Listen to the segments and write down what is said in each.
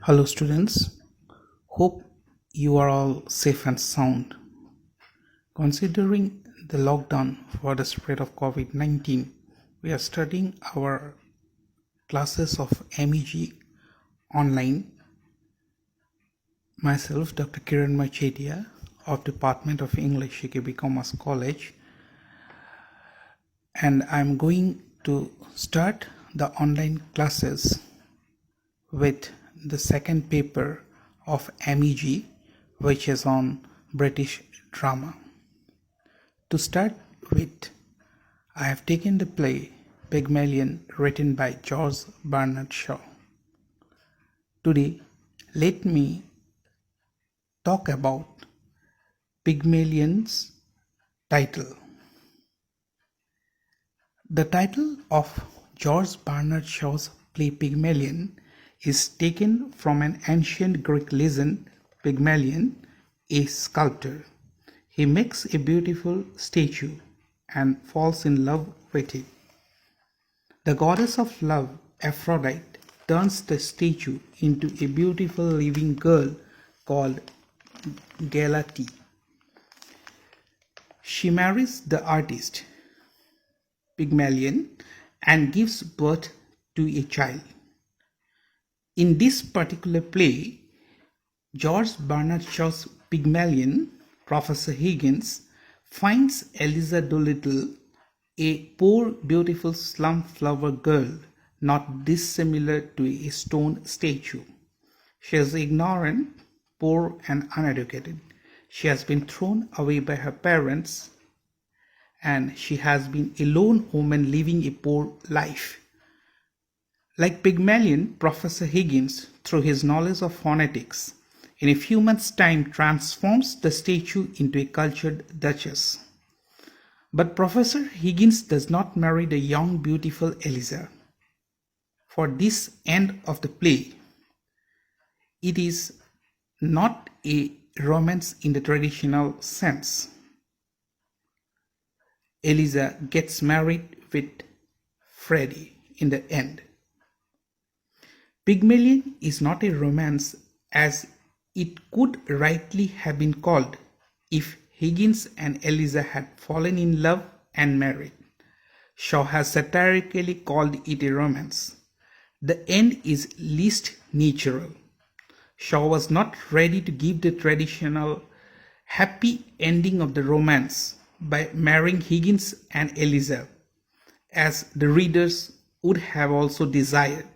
Hello students, hope you are all safe and sound. Considering the lockdown for the spread of COVID-19, we are studying our classes of MEG online. Myself, Dr. Kironmoy Chetia of Department of English, C.K.B Commerce College, and I am going to start the online classes with the second paper of MEG, which is on British drama. To start with, I have taken the play Pygmalion written by George Bernard Shaw. Today, let me talk about Pygmalion's title. The title of George Bernard Shaw's play Pygmalion is taken from an ancient Greek legend. Pygmalion, a sculptor. He makes a beautiful statue and falls in love with it. The goddess of love, Aphrodite, turns the statue into a beautiful living girl called Galatea. She marries the artist, Pygmalion, and gives birth to a child. In this particular play, George Bernard Shaw's Pygmalion, Professor Higgins finds Eliza Doolittle, a poor, beautiful slum flower girl, not dissimilar to a stone statue. She is ignorant, poor, and uneducated. She has been thrown away by her parents, and she has been a lone woman living a poor life. Like Pygmalion, Professor Higgins, through his knowledge of phonetics, in a few months' time transforms the statue into a cultured duchess. But Professor Higgins does not marry the young, beautiful Eliza. For this end of the play, it is not a romance in the traditional sense. Eliza gets married with Freddie in the end. Pygmalion is not a romance as it could rightly have been called if Higgins and Eliza had fallen in love and married. Shaw has satirically called it a romance. The end is least natural. Shaw was not ready to give the traditional happy ending of the romance by marrying Higgins and Eliza, as the readers would have also desired.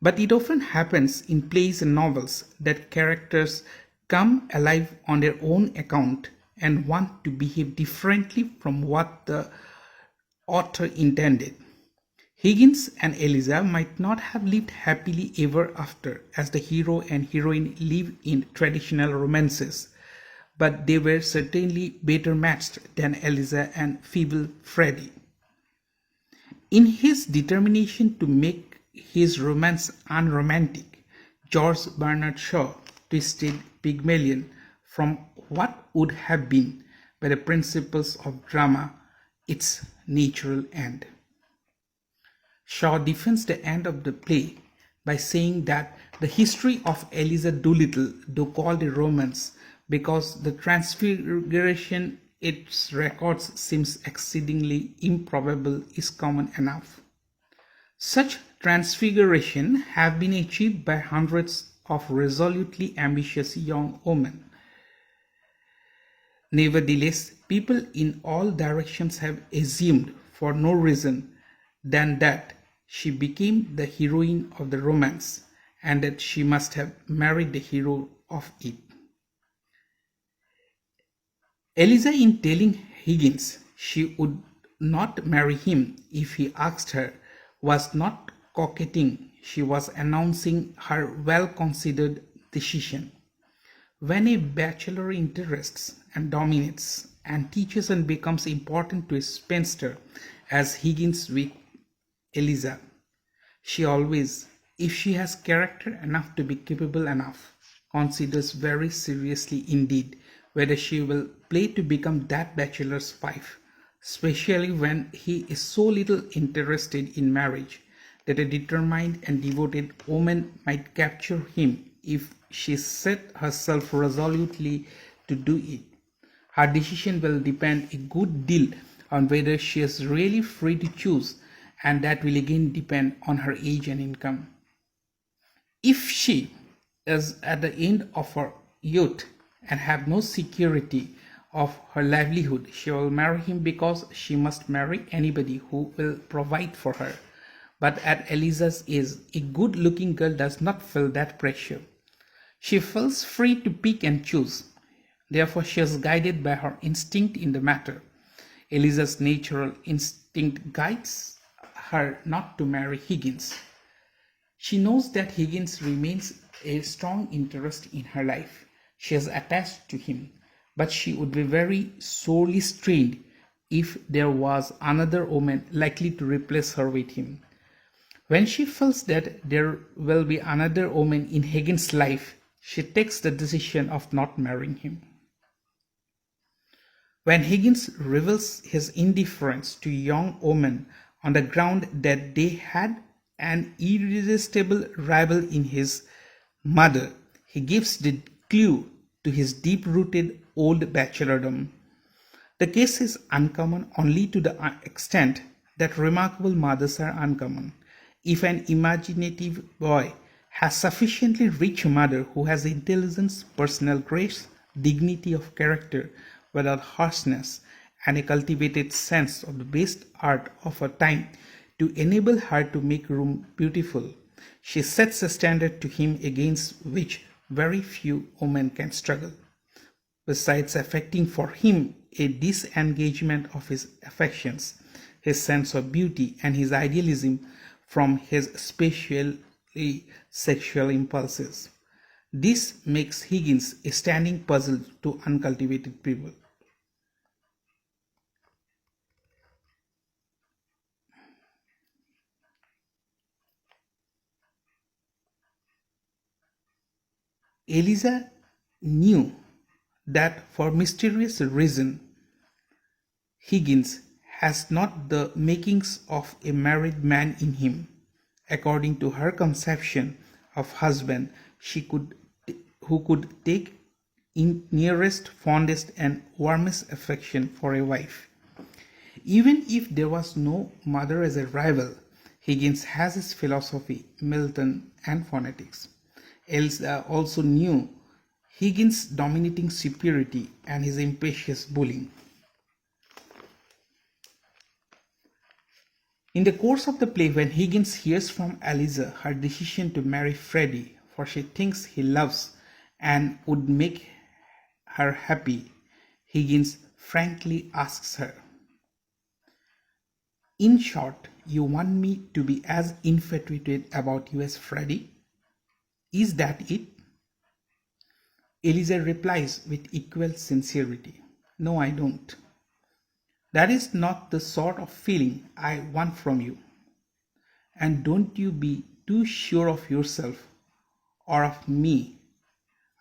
But it often happens in plays and novels that characters come alive on their own account and want to behave differently from what the author intended. Higgins and Eliza might not have lived happily ever after as the hero and heroine live in traditional romances, but they were certainly better matched than Eliza and feeble Freddie. In his determination to make his romance unromantic, George Bernard Shaw twisted Pygmalion from what would have been, by the principles of drama, its natural end. Shaw defends the end of the play by saying that the history of Eliza Doolittle, though called a romance because the transfiguration its records seems exceedingly improbable, is common enough. Such transfiguration have been achieved by hundreds of resolutely ambitious young women. Nevertheless, people in all directions have assumed, for no reason than that she became the heroine of the romance, and that she must have married the hero of it. Eliza, in telling Higgins she would not marry him if he asked her, was not coquetting, she was announcing her well-considered decision. When a bachelor interests and dominates and teaches and becomes important to a spinster, as Higgins with Eliza, she always, if she has character enough to be capable enough, considers very seriously indeed whether she will play to become that bachelor's wife, especially when he is so little interested in marriage that a determined and devoted woman might capture him if she set herself resolutely to do it. Her decision will depend a good deal on whether she is really free to choose, and that will again depend on her age and income. If she is at the end of her youth and have no security of her livelihood, she will marry him because she must marry anybody who will provide for her. But at Eliza's age, a good-looking girl does not feel that pressure. She feels free to pick and choose. Therefore, she is guided by her instinct in the matter. Eliza's natural instinct guides her not to marry Higgins. She knows that Higgins remains a strong interest in her life. She is attached to him, but she would be very sorely strained if there was another woman likely to replace her with him. When she feels that there will be another woman in Higgins' life, she takes the decision of not marrying him. When Higgins reveals his indifference to young women on the ground that they had an irresistible rival in his mother, he gives the clue to his deep-rooted old bachelordom. The case is uncommon only to the extent that remarkable mothers are uncommon. If an imaginative boy has sufficiently rich mother who has intelligence, personal grace, dignity of character without harshness, and a cultivated sense of the best art of her time to enable her to make room beautiful, she sets a standard to him against which very few women can struggle. Besides affecting for him a disengagement of his affections, his sense of beauty, and his idealism from his especially sexual impulses. This makes Higgins a standing puzzle to uncultivated people. Eliza knew that for mysterious reason Higgins has not the makings of a married man in him. According to her conception of husband, who could take in nearest, fondest, and warmest affection for a wife. Even if there was no mother as a rival, Higgins has his philosophy, Milton, and phonetics. Eliza also knew Higgins' dominating superiority and his impetuous bullying. In the course of the play, when Higgins hears from Eliza her decision to marry Freddie, for she thinks he loves and would make her happy, Higgins frankly asks her, "In short, you want me to be as infatuated about you as Freddie? Is that it?" Eliza replies with equal sincerity, "No, I don't. That is not the sort of feeling I want from you. And don't you be too sure of yourself or of me.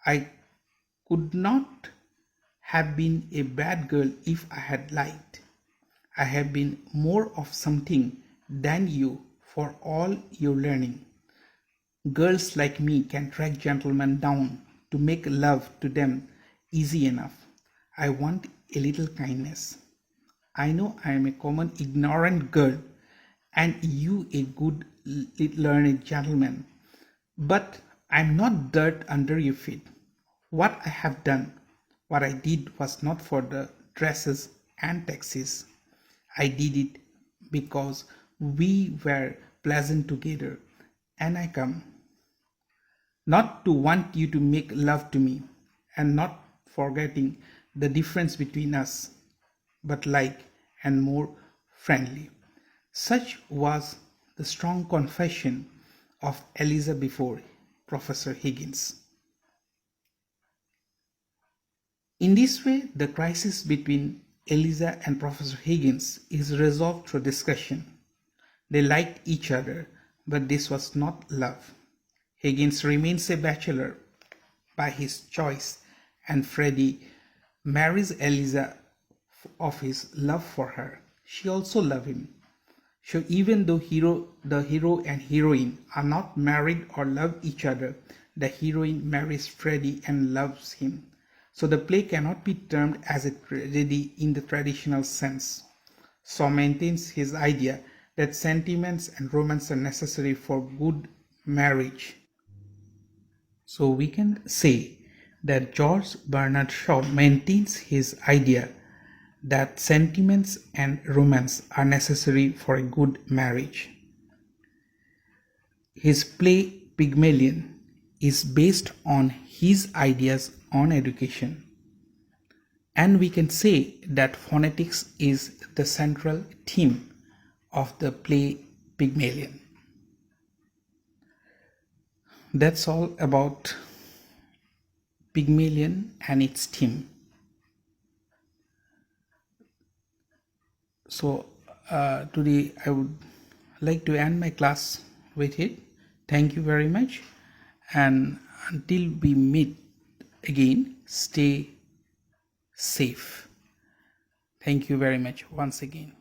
I could not have been a bad girl if I had lied. I have been more of something than you for all your learning. Girls like me can track gentlemen down to make love to them easy enough. I want a little kindness. I know I am a common ignorant girl and you a good learned gentleman, but I am not dirt under your feet. What I have done, what I did was not for the dresses and taxis. I did it because we were pleasant together, and I come. Not to want you to make love to me, and not forgetting the difference between us, but like and more friendly." Such was the strong confession of Eliza before Professor Higgins. In this way, the crisis between Eliza and Professor Higgins is resolved through discussion. They liked each other, but this was not love. Higgins remains a bachelor by his choice, and Freddie marries Eliza of his love for her. She also loves him. So even though the hero and heroine are not married or love each other, the heroine marries Freddy and loves him. So the play cannot be termed as a tragedy in the traditional sense. Shaw maintains his idea that sentiments and romance are necessary for good marriage. So we can say that George Bernard Shaw maintains his idea that sentiments and romance are necessary for a good marriage. His play Pygmalion is based on his ideas on education. And we can say that phonetics is the central theme of the play Pygmalion. That's all about Pygmalion and its theme. So today I would like to end my class with it. Thank you very much, and until we meet again, stay safe. Thank you very much once again.